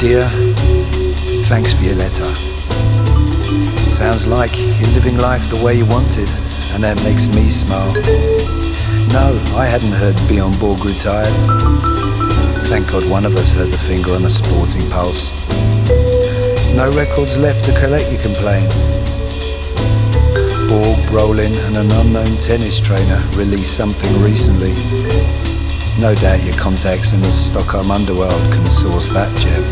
Dear, thanks for your letter. Sounds like you're living life the way you wanted, and that makes me smile. No, I hadn't heard Beyond Borg retired. Thank God one of us has a finger on a sporting pulse. No records left to collect, you complain. Borg, Brolin and an unknown tennis trainer released something recently. No doubt your contacts in the Stockholm underworld can source that gem.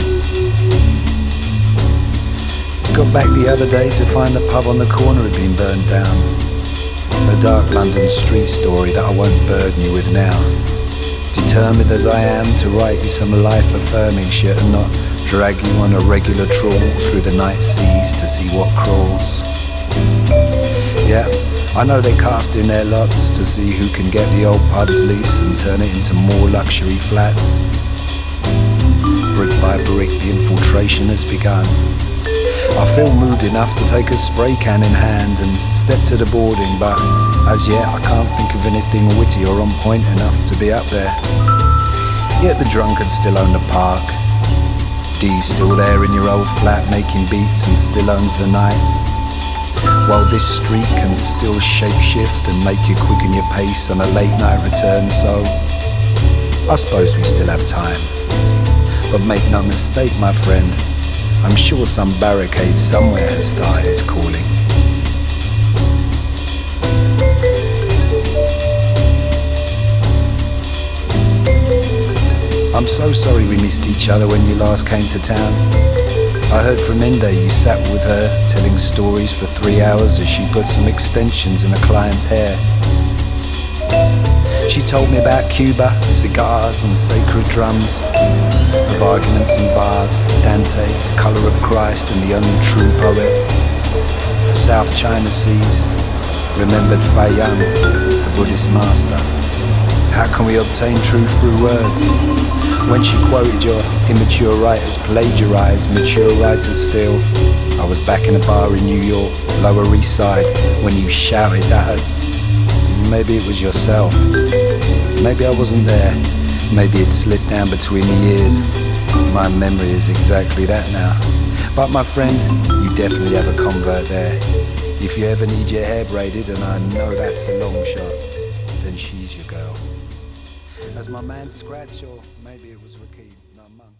Got back the other day to find the pub on the corner had been burned down. A dark London street story that I won't burden you with now. Determined as I am to write you some life-affirming shit and not drag you on a regular trawl through the night seas to see what crawls. Yeah, I know they're casting their lots to see who can get the old pub's lease and turn it into more luxury flats. Brick by brick the infiltration has begun. I feel moved enough to take a spray can in hand and step to the boarding, but as yet I can't think of anything witty or on point enough to be up there. Yet the drunkards still own the park. Dee's still there in your old flat making beats and still owns the night. While this street can still shape-shift and make you quicken your pace on a late night return, so I suppose we still have time. But make no mistake, my friend, I'm sure some barricade somewhere has started its calling. I'm so sorry we missed each other when you last came to town. I heard from Inde you sat with her telling stories for 3 hours as she put some extensions in a client's hair. She told me about Cuba, cigars and sacred drums, of arguments and bars, Dante, the colour of Christ and the only true poet, the South China Seas, remembered Faiyam, the Buddhist master. How can we obtain truth through words? When she quoted your immature writers plagiarise mature writers still, I was back in a bar in New York, Lower East Side, when you shouted at her. Maybe it was yourself. Maybe I wasn't there. Maybe it slipped down between the years. My memory is exactly that now. But my friend, you definitely have a convert there. If you ever need your hair braided, and I know that's a long shot, then she's your girl. As my man Scratch, or maybe it was Rakib, no Monk.